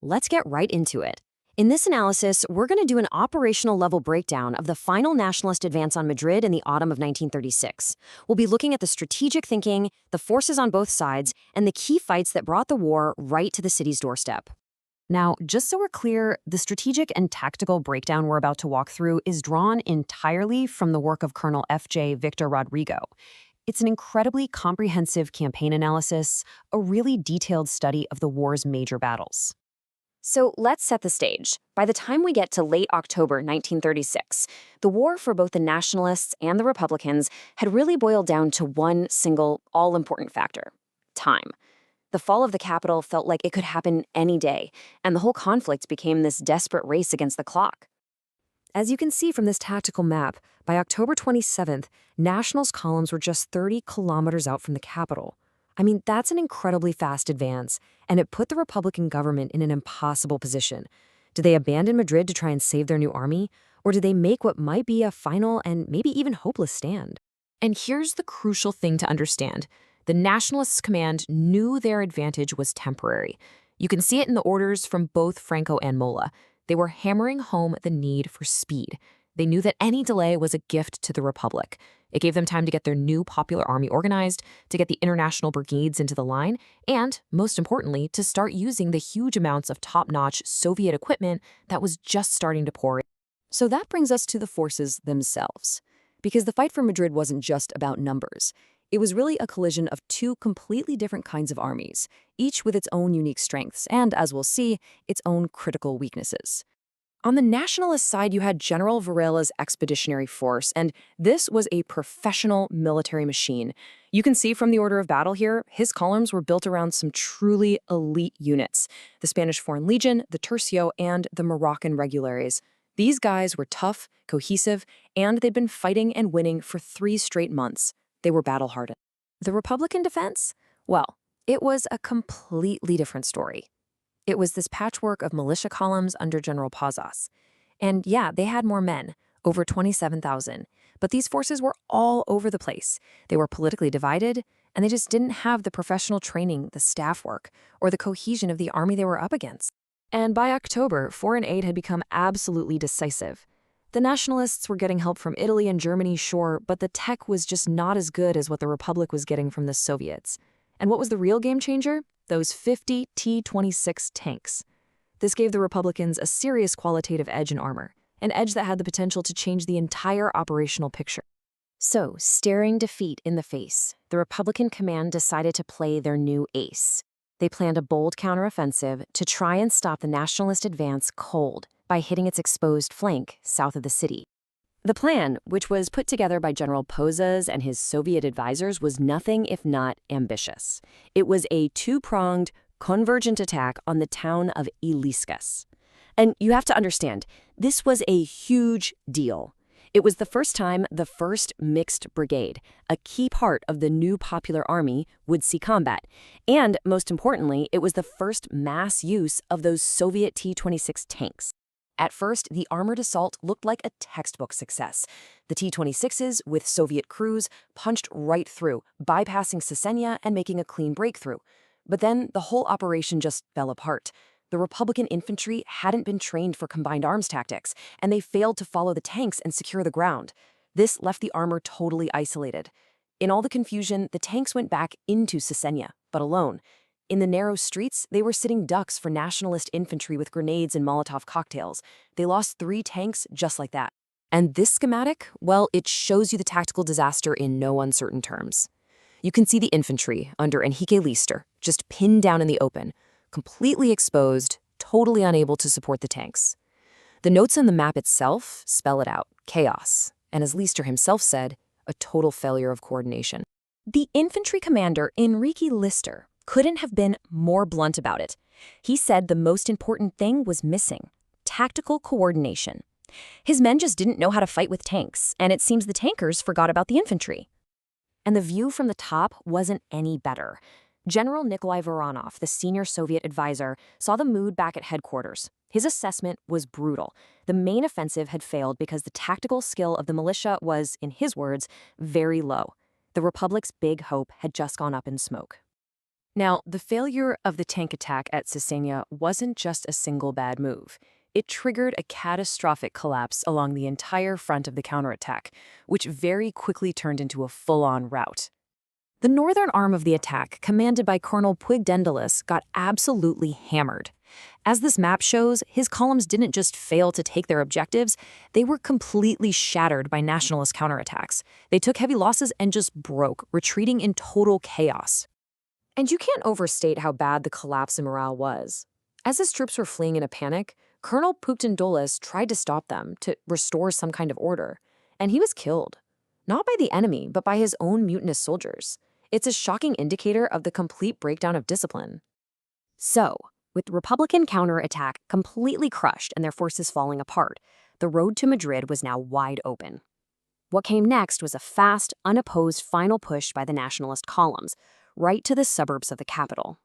let's get right into it. In this analysis, we're going to do an operational level breakdown of the final nationalist advance on Madrid in the autumn of 1936. We'll be looking at the strategic thinking, the forces on both sides, and the key fights that brought the war right to the city's doorstep. Now, just so we're clear, the strategic and tactical breakdown we're about to walk through is drawn entirely from the work of Colonel F.J. Victor Rodrigo. It's an incredibly comprehensive campaign analysis, a really detailed study of the war's major battles. So let's set the stage. By the time we get to late October 1936, the war for both the Nationalists and the Republicans had really boiled down to one single, all-important factor: time. The fall of the capital felt like it could happen any day, and the whole conflict became this desperate race against the clock. As you can see from this tactical map, by October 27th, Nationals' columns were just 30 kilometers out from the capital. I mean, that's an incredibly fast advance, and it put the Republican government in an impossible position. Did they abandon Madrid to try and save their new army, or did they make what might be a final and maybe even hopeless stand? And here's the crucial thing to understand. The Nationalists' command knew their advantage was temporary. You can see it in the orders from both Franco and Mola. They were hammering home the need for speed. They knew that any delay was a gift to the Republic. It gave them time to get their new popular army organized, to get the international brigades into the line, and, most importantly, to start using the huge amounts of top-notch Soviet equipment that was just starting to pour in. So that brings us to the forces themselves. Because the fight for Madrid wasn't just about numbers. It was really a collision of two completely different kinds of armies, each with its own unique strengths and, as we'll see, its own critical weaknesses. On the Nationalist side, you had General Varela's expeditionary force, and this was a professional military machine. You can see from the order of battle here, his columns were built around some truly elite units: the Spanish Foreign Legion, the Tercio, and the Moroccan Regulares. These guys were tough, cohesive, and they'd been fighting and winning for 3 straight months. They were battle-hardened. The Republican defense? Well, it was a completely different story. It was this patchwork of militia columns under General Pazas. And yeah, they had more men, over 27,000. But these forces were all over the place. They were politically divided, and they just didn't have the professional training, the staff work, or the cohesion of the army they were up against. And by October, foreign aid had become absolutely decisive. The Nationalists were getting help from Italy and Germany, sure, but the tech was just not as good as what the Republic was getting from the Soviets. And what was the real game changer? Those 50 T-26 tanks. This gave the Republicans a serious qualitative edge in armor, an edge that had the potential to change the entire operational picture. So, staring defeat in the face, the Republican command decided to play their new ace. They planned a bold counteroffensive to try and stop the Nationalist advance cold by hitting its exposed flank south of the city. The plan, which was put together by General Pozas and his Soviet advisors, was nothing if not ambitious. It was a two-pronged, convergent attack on the town of Illescas. And you have to understand, this was a huge deal. It was the first time the 1st Mixed Brigade, a key part of the new Popular Army, would see combat. And, most importantly, it was the first mass use of those Soviet T-26 tanks. At first, the armored assault looked like a textbook success. The T-26s, with Soviet crews, punched right through, bypassing Cesena and making a clean breakthrough. But then the whole operation just fell apart. The Republican infantry hadn't been trained for combined arms tactics, and they failed to follow the tanks and secure the ground. This left the armor totally isolated. In all the confusion, the tanks went back into Cesena, but alone. In the narrow streets, they were sitting ducks for Nationalist infantry with grenades and Molotov cocktails. They lost 3 tanks just like that. And this schematic, well, it shows you the tactical disaster in no uncertain terms. You can see the infantry under Enrique Lister, just pinned down in the open, completely exposed, totally unable to support the tanks. The notes on the map itself spell it out: chaos, and as Lister himself said, a total failure of coordination. The infantry commander, Enrique Lister, couldn't have been more blunt about it. He said the most important thing was missing: tactical coordination. His men just didn't know how to fight with tanks, and it seems the tankers forgot about the infantry. And the view from the top wasn't any better. General Nikolai Voronov, the senior Soviet advisor, saw the mood back at headquarters. His assessment was brutal. The main offensive had failed because the tactical skill of the militia was, in his words, very low. The Republic's big hope had just gone up in smoke. Now, the failure of the tank attack at Cesena wasn't just a single bad move. It triggered a catastrophic collapse along the entire front of the counterattack, which very quickly turned into a full-on rout. The northern arm of the attack, commanded by Colonel Puigdendalis, got absolutely hammered. As this map shows, his columns didn't just fail to take their objectives, they were completely shattered by nationalist counterattacks. They took heavy losses and just broke, retreating in total chaos. And you can't overstate how bad the collapse in morale was. As his troops were fleeing in a panic, Colonel Puigdendalis tried to stop them, to restore some kind of order. And he was killed. Not by the enemy, but by his own mutinous soldiers. It's a shocking indicator of the complete breakdown of discipline. So, with the Republican counterattack completely crushed and their forces falling apart, the road to Madrid was now wide open. What came next was a fast, unopposed final push by the nationalist columns, right to the suburbs of the capital.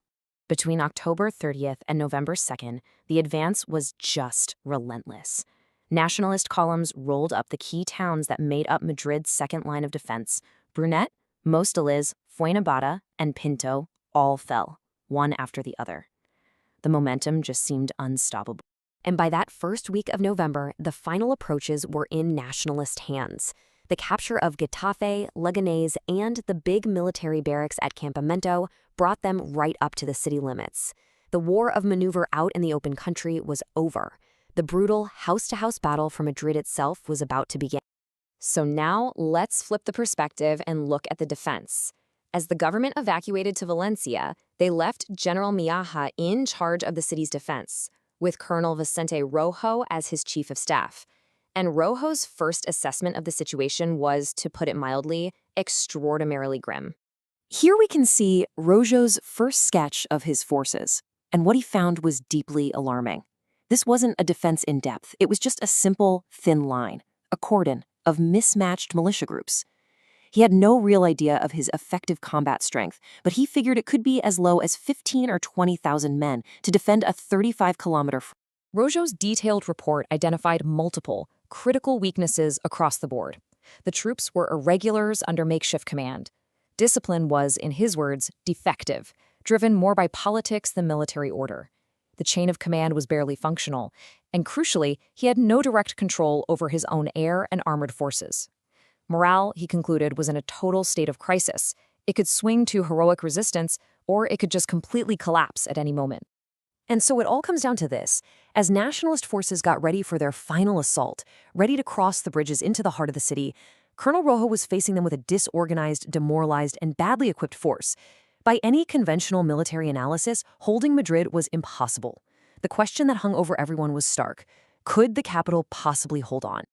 Between October 30th and November 2nd, the advance was just relentless. Nationalist columns rolled up the key towns that made up Madrid's second line of defense. Brunet, Móstoles, Fuenlabrada, and Pinto all fell, one after the other. The momentum just seemed unstoppable. And by that first week of November, the final approaches were in nationalist hands. The capture of Getafe, Leganés, and the big military barracks at Campamento brought them right up to the city limits. The war of maneuver out in the open country was over. The brutal house-to-house battle for Madrid itself was about to begin. So now let's flip the perspective and look at the defense. As the government evacuated to Valencia, they left General Miaja in charge of the city's defense, with Colonel Vicente Rojo as his chief of staff. And Rojo's first assessment of the situation was, to put it mildly, extraordinarily grim. Here we can see Rojo's first sketch of his forces, and what he found was deeply alarming. This wasn't a defense in depth, it was just a simple, thin line, a cordon of mismatched militia groups. He had no real idea of his effective combat strength, but he figured it could be as low as 15 or 20,000 men to defend a 35-kilometer front. Rojo's detailed report identified multiple, critical weaknesses across the board. The troops were irregulars under makeshift command. Discipline was, in his words, defective, driven more by politics than military order. The chain of command was barely functional, and crucially, he had no direct control over his own air and armored forces. Morale, he concluded, was in a total state of crisis. It could swing to heroic resistance, or it could just completely collapse at any moment. And so it all comes down to this. As nationalist forces got ready for their final assault, ready to cross the bridges into the heart of the city, Colonel Rojo was facing them with a disorganized, demoralized, and badly equipped force. By any conventional military analysis, holding Madrid was impossible. The question that hung over everyone was stark. Could the capital possibly hold on?